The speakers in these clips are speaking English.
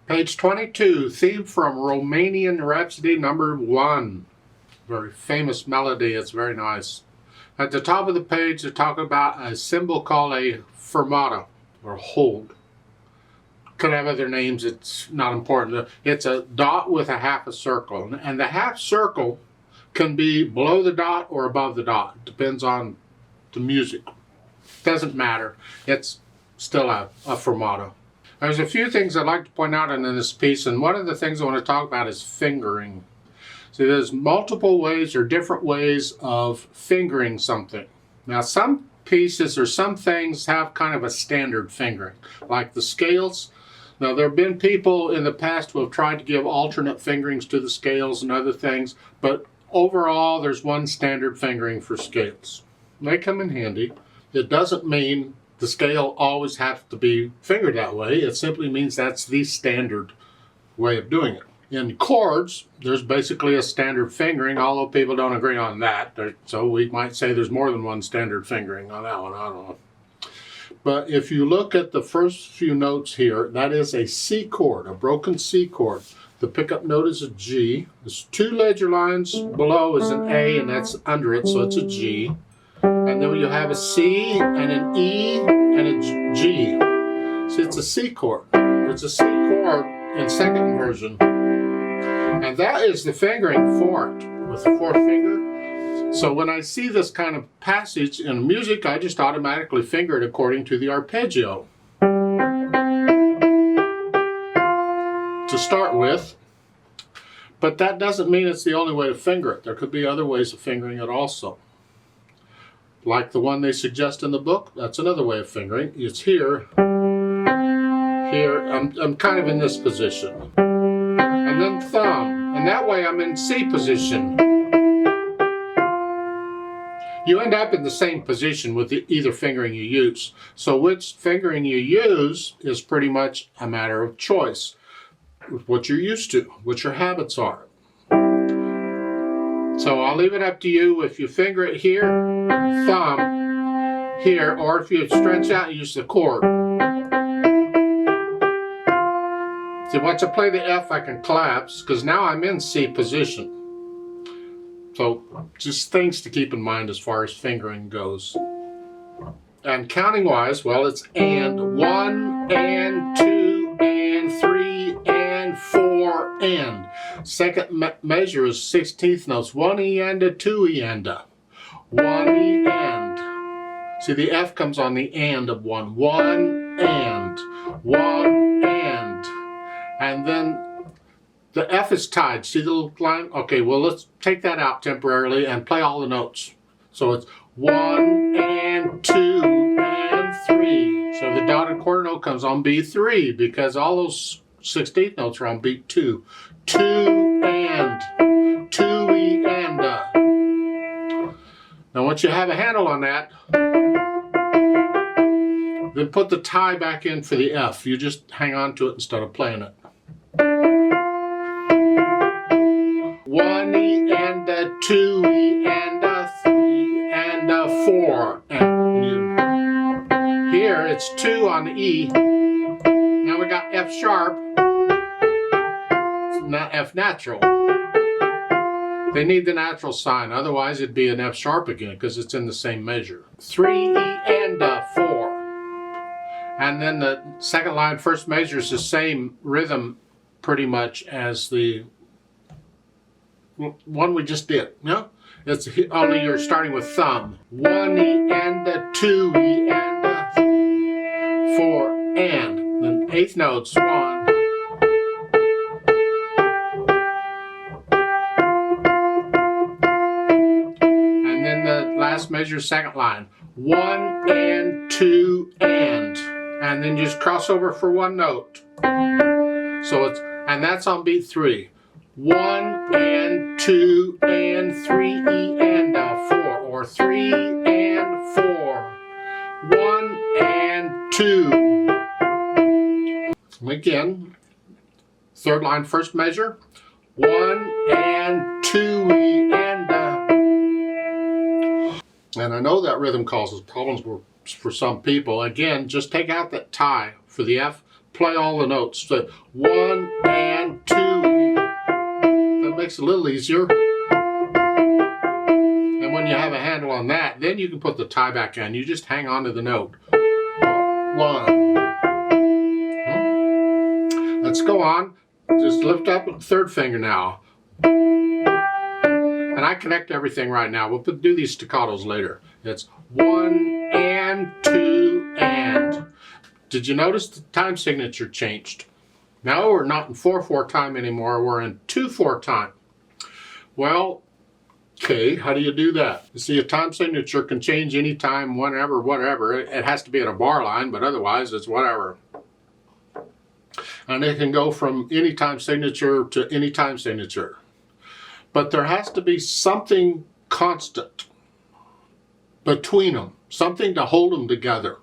Page 22, theme from Romanian Rhapsody No. 1. Very famous melody, it's very nice. At the top of the page, they're talking about a symbol called a fermata, or hold. Could have other names, it's not important. It's a dot with a half a circle, and the half circle can be below the dot or above the dot. Depends on the music. Doesn't matter, it's still a fermata. There's a few things I'd like to point out in this piece, and one of the things I want to talk about is fingering. See, there's multiple ways or different ways of fingering something. Now, some pieces or some things have kind of a standard fingering, like the scales. Now, there have been people in the past who have tried to give alternate fingerings to the scales and other things, but overall, there's one standard fingering for scales. They come in handy. It doesn't mean the scale always has to be fingered that way. It simply means that's the standard way of doing it. In chords, there's basically a standard fingering, although people don't agree on that. So we might say there's more than one standard fingering on that one, I don't know. But if you look at the first few notes here, that is a C chord, a broken C chord. The pickup note is a G. There's two ledger lines below is an A, and that's under it, so it's a G. And then you have a C and an E and a G. See, it's a C chord. It's a C chord in second inversion. And that is the fingering for it, with the fourth finger. So when I see this kind of passage in music, I just automatically finger it according to the arpeggio. To start with. But that doesn't mean it's the only way to finger it. There could be other ways of fingering it also. Like the one they suggest in the book, that's another way of fingering. It's here, here, I'm kind of in this position. And then thumb, and that way I'm in C position. You end up in the same position with either fingering you use. So which fingering you use is pretty much a matter of choice. What you're used to, what your habits are. So I'll leave it up to you. If you finger it here, thumb, here, or if you stretch out, use the chord. See, once I play the F, I can collapse, because now I'm in C position. So, just things to keep in mind as far as fingering goes. And counting-wise, well, it's and 1, and 2, and 3, and 4, and. Second measure is 16th notes. 1 E and a 2 E and a. 1 E and. See, the F comes on the and of 1. 1 and. 1 and. And then the F is tied. See the little line? Okay, well, let's take that out temporarily and play all the notes. So it's 1 and 2 and 3. So the dotted quarter note comes on B3 because all those 16th notes are on beat 2. 2 and 2 E and a. Now once you have a handle on that, then put the tie back in for the F. You just hang on to it instead of playing it. 1 E and a 2 E and a 3 and a 4. And here it's 2 on the E. Now we got F sharp. It's not F natural. They need the natural sign, otherwise it'd be an F sharp again because it's in the same measure. 3 E and a 4. And then the second line, first measure is the same rhythm pretty much as the one we just did. No? It's only you're starting with thumb. 1 E and a 2 E and a 4 and. Then eighth notes, 1. And then the last measure, second line. 1 and 2 and. And then just cross over for one note. So it's, and that's on beat 3. 1 and 2 and 3 E and a 4, or 3 and 4. 1 and 2. Again, third line, first measure. 1 and 2 E and a. And I know that rhythm causes problems for some people. Again, just take out that tie for the F. play all the notes. So 1 and 2. That makes it a little easier. And when you have a handle on that, then you can put the tie back in. You just hang on to the note. 1. Let's go on. Just lift up the third finger now. And I connect everything right now. We'll do these staccatos later. It's 1 and 2 and. Did you notice the time signature changed? Now we're not in 4/4 time anymore. We're in 2/4 time. Well, okay, how do you do that? You see, a time signature can change anytime, whenever, whatever. It has to be at a bar line, but otherwise it's whatever. And it can go from any time signature to any time signature. But there has to be something constant between them, something to hold them together.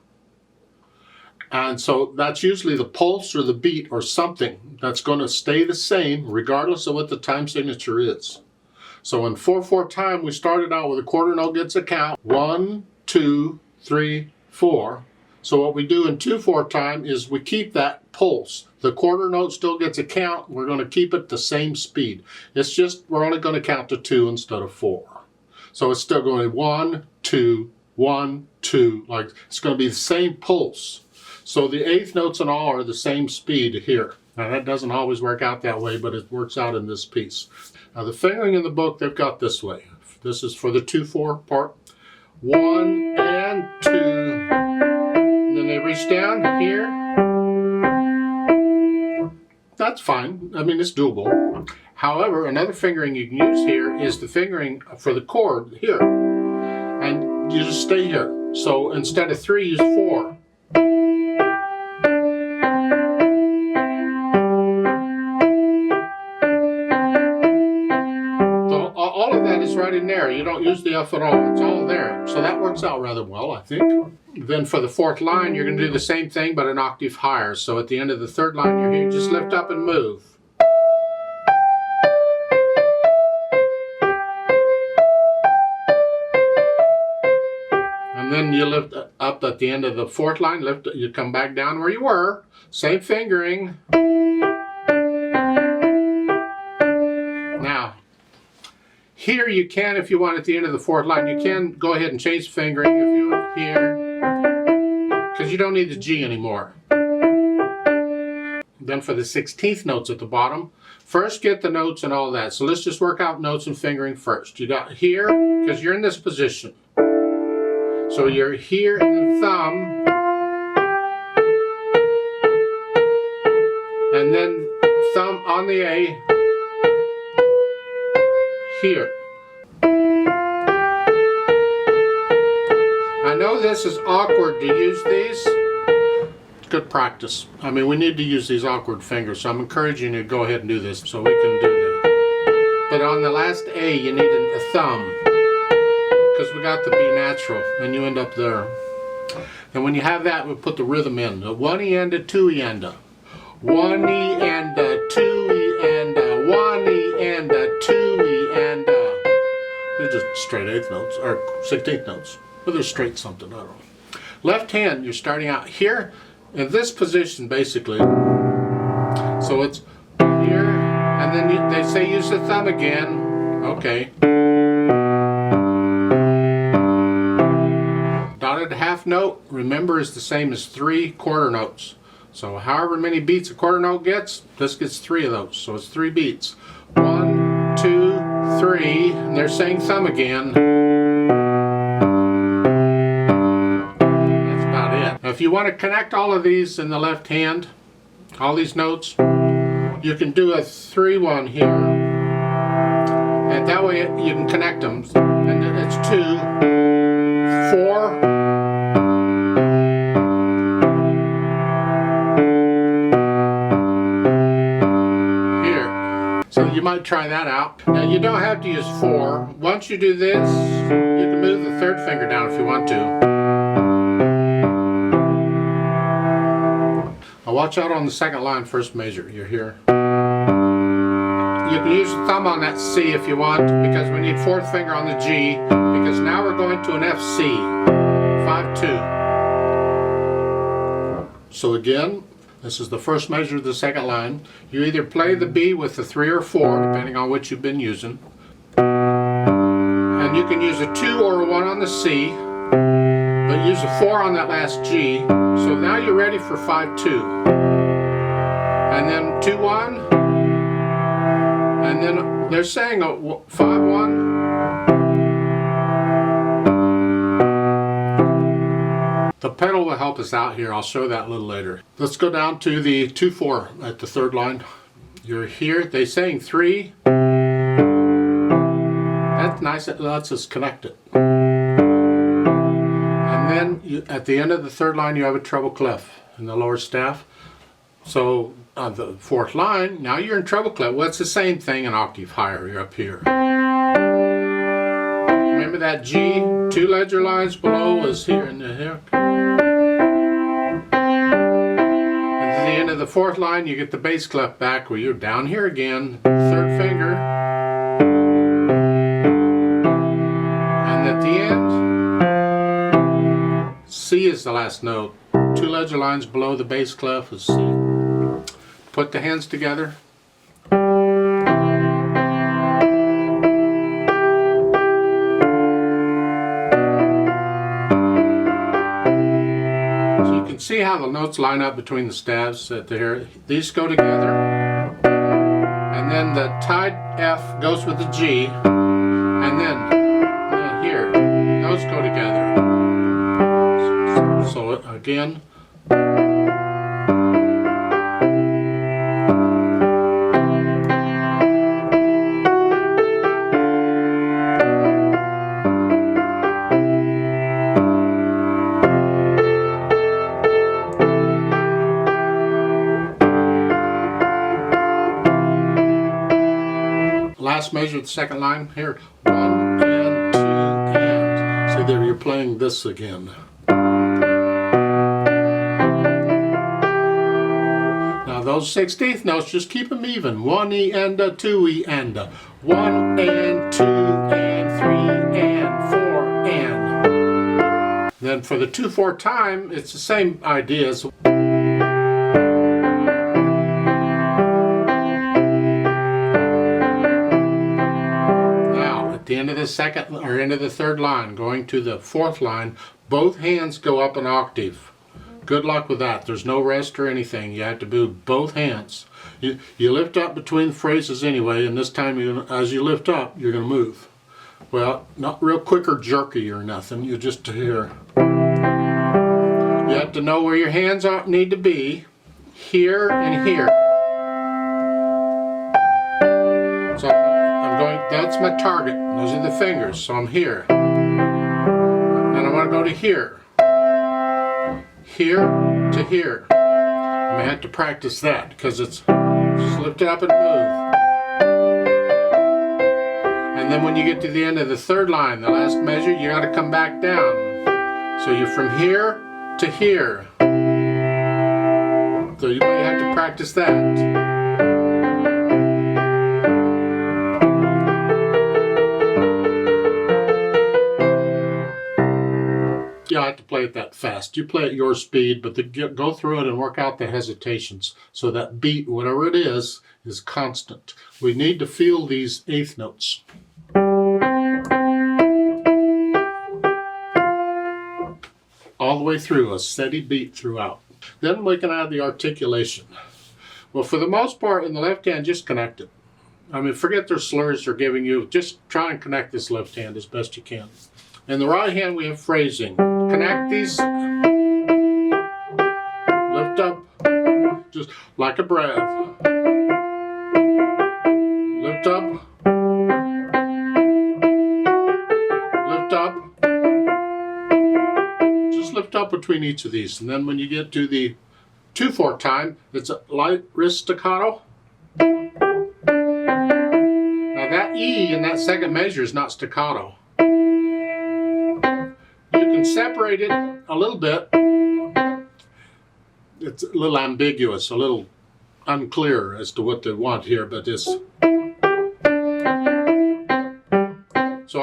And so that's usually the pulse or the beat or something that's going to stay the same regardless of what the time signature is. So in 4/4 time, we started out with a quarter note gets a count. 1, 2, 3, 4. So what we do in 2/4 time is we keep that pulse. The quarter note still gets a count. We're going to keep it the same speed. It's just we're only going to count to 2 instead of 4. So it's still going 1, 2, 1, 2. Like it's going to be the same pulse. So the eighth notes and all are the same speed here. Now that doesn't always work out that way, but it works out in this piece. Now the fingering in the book, they've got this way. This is for the 2/4 part. 1 and 2. And then they reach down here. That's fine. I mean, it's doable. However, another fingering you can use here is the fingering for the chord here. And you just stay here. So instead of 3, use 4. So all of that is right in there. You don't use the F at all. It's all there. So that works out rather well, I think. Then for the 4th line, you're going to do the same thing, but an octave higher. So at the end of the 3rd line, you're here, just lift up and move. And then you lift up at the end of the 4th line, you come back down where you were. Same fingering. Now, here you can, if you want, at the end of the 4th line, you can go ahead and change the fingering if you want here. Because you don't need the G anymore. Then for the 16th notes at the bottom, first get the notes and all that. So let's just work out notes and fingering first. You got here, because you're in this position. So you're here in the thumb. And then thumb on the A. Here. I know this is awkward to use these. Good practice. I mean, we need to use these awkward fingers, so I'm encouraging you to go ahead and do this so we can do that. But on the last A, you need a thumb because we got the B natural, and you end up there. And when you have that, we put the rhythm in. A 1E and a 2E and a 1E and a 2E and a 1E and a 2E and a. They're just straight 8th notes or 16th notes. But they're straight something, I don't know. Left hand, you're starting out here in this position basically. So it's here, and then they say use the thumb again. Okay. Dotted half note, remember, is the same as 3 quarter notes. So however many beats a quarter note gets, this gets 3 of those. So it's 3 beats. 1, 2, 3, and they're saying thumb again. If you want to connect all of these in the left hand, all these notes, you can do a 3-1 here, and that way you can connect them. And then it's 2, 4, here. So you might try that out. Now you don't have to use 4. Once you do this, you can move the 3rd finger down if you want to. Watch out on the 2nd line, 1st measure. You're here. You can use the thumb on that C if you want, because we need 4th finger on the G, because now we're going to an F C. 5-2. So again, This is the first measure of the second line. You either play the B with the 3 or 4, depending on which you've been using. And you can use a 2 or a 1 on the C, but use a 4 on that last G. So now you're ready for 5-2. And then 2-1. And then they're saying a 5-1. The pedal will help us out here. I'll show that a little later. Let's go down to the 2-4 at the third line. You're here. They're saying 3. That's nice. It lets us connect it. And then at the end of the third line, you have a treble clef in the lower staff. So on the fourth line, now you're in treble clef. Well, it's the same thing, an octave higher. You're up here. Remember that G, 2 ledger lines below is here and here. And at the end of the fourth line, you get the bass clef back where you're down here again, third finger. And at the end, C is the last note. 2 ledger lines below the bass clef is C. Put the hands together. See how the notes line up between the staves at there. These go together, and then the tied F goes with the G, and then here, those go together. So again, last measure of the second line here, 1 and 2 and. See there, you're playing this again. Now those 16th notes, just keep them even. 1 E and a 2 E and a 1 and 2 and 3 and 4 and. Then for the 2-4 time, it's the same idea as the end of the second or end of the third line, going to the fourth line, both hands go up an octave. Good luck with that. There's no rest or anything. You have to move both hands. You lift up between the phrases anyway, and this time as you lift up, you're going to move. Well, not real quick or jerky or nothing. You just hear. You have to know where your hands need to be, here and here. So I'm going, that's my target. Those are the fingers, so I'm here. Then I want to go to here. Here to here. I may have to practice that because it's just lift it up and move. And then when you get to the end of the third line, the last measure, you got to come back down. So you're from here to here. So you may have to practice that. You have to play it that fast. You play at your speed, but go through it and work out the hesitations so that beat, whatever it is constant. We need to feel these eighth notes. All the way through, a steady beat throughout. Then we can add the articulation. Well, for the most part, in the left hand, just connect it. I mean, forget their slurs they're giving you. Just try and connect this left hand as best you can. In the right hand, we have phrasing. Connect these. Lift up, just like a breath. Lift up. Lift up. Just lift up between each of these. And then when you get to the 2-4 time, it's a light wrist staccato. Now that E in that second measure is not staccato. You can separate it a little bit. It's a little ambiguous, a little unclear as to what they want here, but it's... So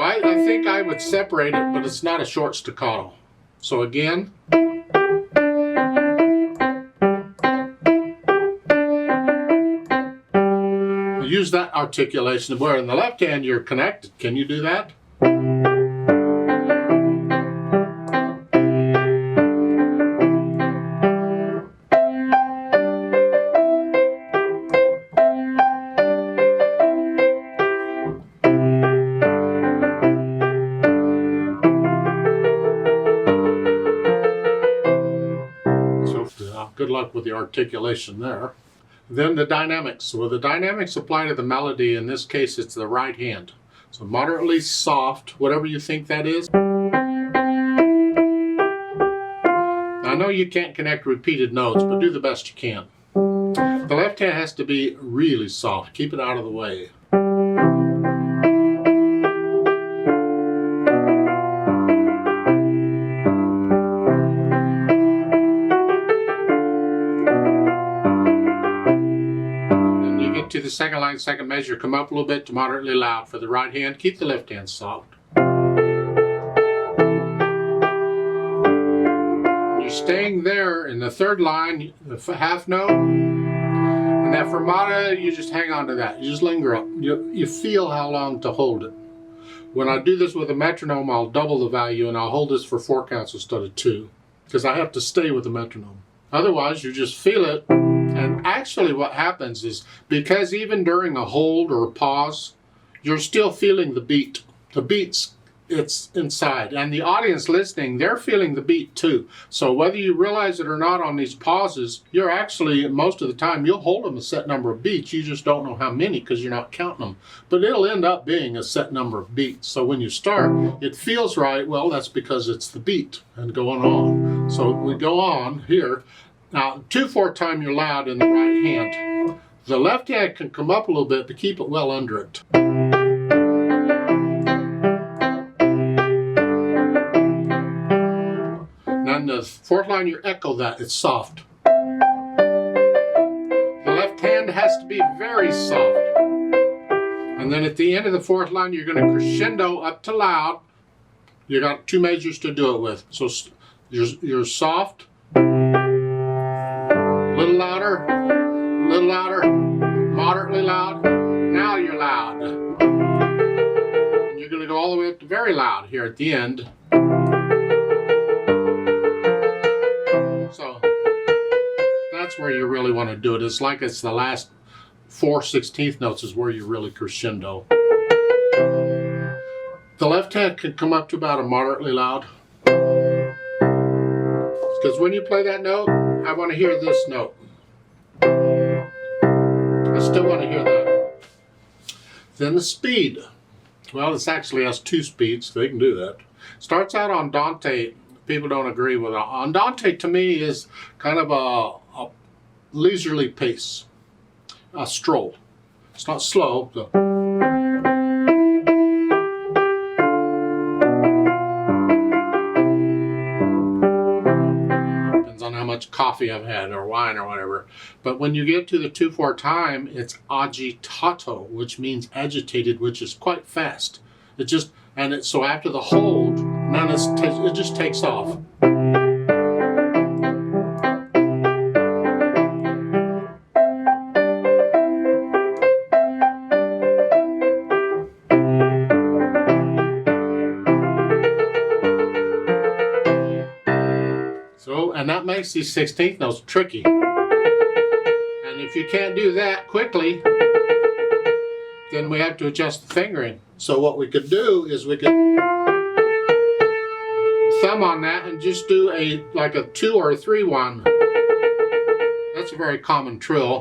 I think I would separate it, but it's not a short staccato. So again... use that articulation, where in the left hand you're connected. Can you do that? Good luck with the articulation there. Then the dynamics. Well, the dynamics apply to the melody. In this case, it's the right hand. So moderately soft, whatever you think that is. I know you can't connect repeated notes, but do the best you can. The left hand has to be really soft. Keep it out of the way. To the second line, second measure, come up a little bit to moderately loud for the right hand. Keep the left hand soft. You're staying there in the third line, the half note, and that fermata, you just hang on to that. You just linger up. You feel how long to hold it. When I do this with a metronome, I'll double the value and I'll hold this for 4 counts instead of 2, because I have to stay with the metronome. Otherwise, you just feel it. And actually what happens is, because even during a hold or a pause, you're still feeling the beat. The beat's, it's inside. And the audience listening, they're feeling the beat too. So whether you realize it or not on these pauses, you're actually, most of the time, you'll hold them a set number of beats. You just don't know how many because you're not counting them. But it'll end up being a set number of beats. So when you start, it feels right. Well, that's because it's the beat and going on. So we go on here. Now, 2/4 time you're loud in the right hand. The left hand can come up a little bit, but keep it well under it. Now in the 4th line, you echo that. It's soft. The left hand has to be very soft. And then at the end of the 4th line, you're going to crescendo up to loud. You got 2 measures to do it with. So you're soft. Little louder, moderately loud. Now you're loud. And you're going to go all the way up to very loud here at the end. So that's where you really want to do it. It's like it's the last 4/16 notes is where you really crescendo. The left hand can come up to about a moderately loud. Because when you play that note, I want to hear this note. I still want to hear that. Then the speed. Well, this actually has 2 speeds. They can do that. Starts out on Dante. People don't agree with it. Andante to me is kind of a leisurely pace, a stroll. It's not slow. Depends on how much coffee I've had or wine or whatever. But when you get to the 2/4 time, it's agitato, which means agitated, which is quite fast. It just, so after the hold, it just takes off. And that makes these 16th notes tricky. And if you can't do that quickly, then we have to adjust the fingering. So what we could do is we could thumb on that and just do like a 2 or a 3/1. That's a very common trill.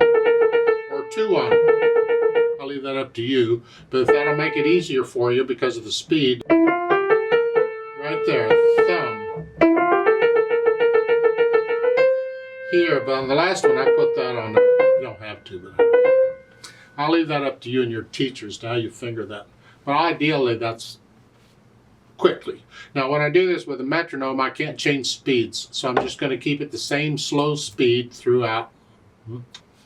Or 2/1. I'll leave that up to you. But if that'll make it easier for you because of the speed, right there, thumb. Here, but on the last one I put that on. You don't have to, but I'll leave that up to you and your teachers to how you finger that. But ideally, that's quickly. Now, when I do this with a metronome, I can't change speeds, so I'm just going to keep it the same slow speed throughout.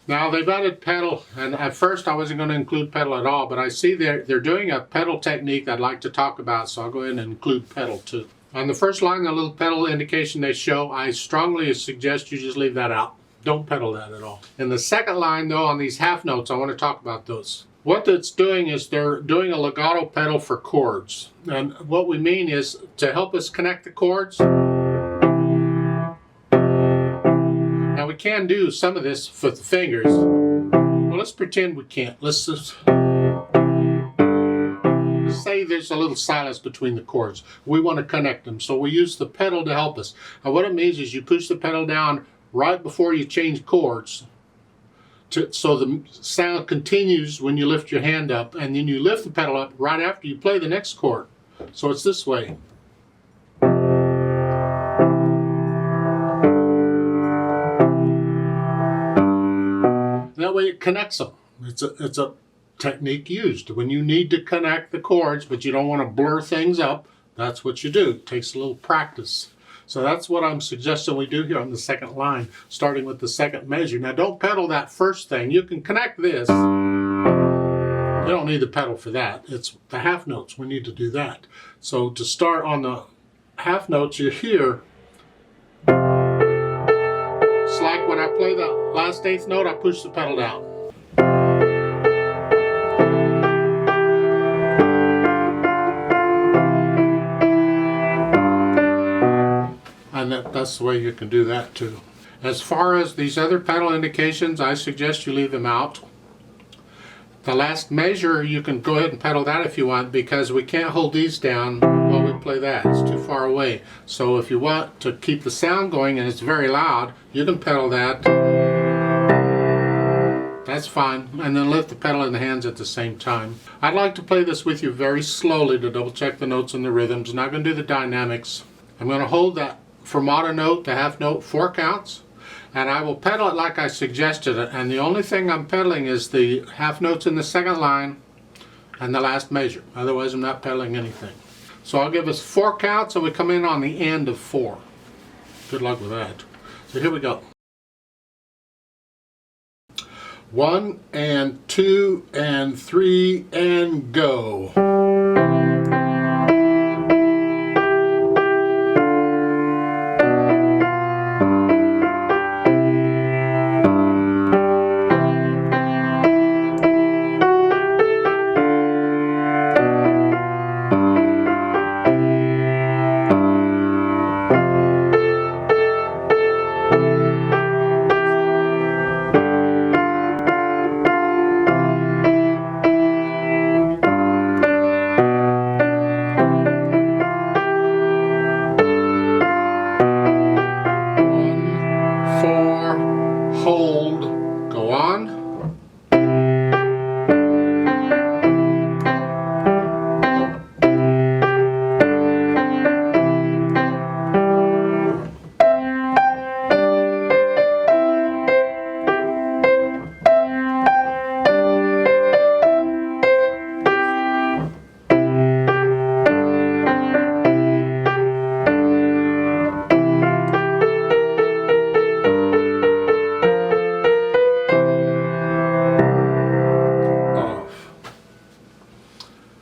Now, they've added pedal, and at first I wasn't going to include pedal at all, but I see they're doing a pedal technique I'd like to talk about, so I'll go ahead and include pedal too. On the first line, the little pedal indication they show, I strongly suggest you just leave that out. Don't pedal that at all. In the second line, though, on these half notes, I want to talk about those. What that's doing is they're doing a legato pedal for chords. And what we mean is to help us connect the chords. Now we can do some of this with the fingers. Well, let's pretend we can't. Let's say there's a little silence between the chords. We want to connect them, so we use the pedal to help us. And what it means is you push the pedal down right before you change chords, so the sound continues when you lift your hand up, and then you lift the pedal up right after you play the next chord. So it's this way. That way it connects them. It's a technique used when you need to connect the chords, but you don't want to blur things up. That's what you do. It takes a little practice. So that's what I'm suggesting we do here on the second line, starting with the second measure. Now don't pedal that first thing. You can connect this. You don't need the pedal for that. It's the half notes. We need to do that. So to start on the half notes, you hear, it's like when I play the last eighth note, I push the pedal down. And that's the way you can do that too. As far as these other pedal indications, I suggest you leave them out. The last measure, you can go ahead and pedal that if you want, because we can't hold these down while we play that. It's too far away. So if you want to keep the sound going and it's very loud, you can pedal that. That's fine. And then lift the pedal in the hands at the same time. I'd like to play this with you very slowly to double check the notes and the rhythms. I'm not going to do the dynamics. I'm going to hold that fermata note, the half note, 4 counts, and I will pedal it like I suggested it, and the only thing I'm pedaling is the half notes in the second line and the last measure. Otherwise I'm not pedaling anything. So I'll give us 4 counts and we come in on the end of 4. Good luck with that. So here we go. 1 and 2 and 3 and go. Hold, go on.